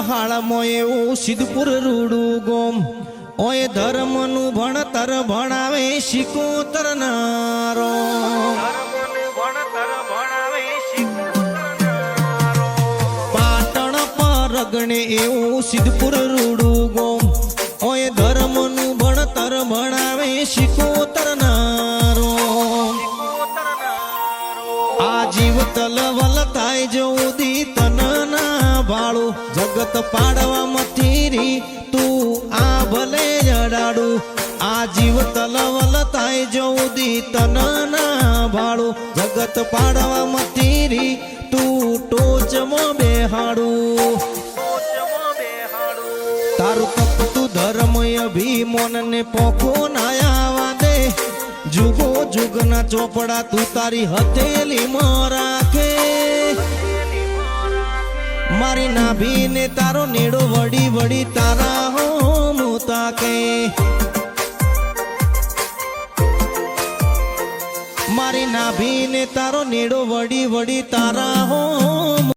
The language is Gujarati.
હાળમાં એવું સિદ્ધપુર રૂડું ગોમ ઓય ધર્મનું ભણતર ભણાવે શિકોતર નારો પાટણ પરગણે એવું સિદ્ધપુર રૂડું ગોમ ઓય ધર્મનું ભણતર ભણાવે શિકોતર નારો આ જીવ તલવલ થાય જોદી તનના ભાળું જગત પાડવા મથીરી તું આ ભલે જડાડું આ જીવ તલવલ થાય જોદી તનના ભાળું જગત પાડવા મથીરી તું ટોચમાં બેહાડું તારું તપતું ધર્મ અભિમાન ને પોખો નાયા દે જુગો જુગના ચોપડા તું તારી હથેલીમાં રાખે મારી નાભીને તારો નેડો વડી વડી તારા હોમ તાકે મારી નાભીને તારો નેડો વડી વડી તારા હોમ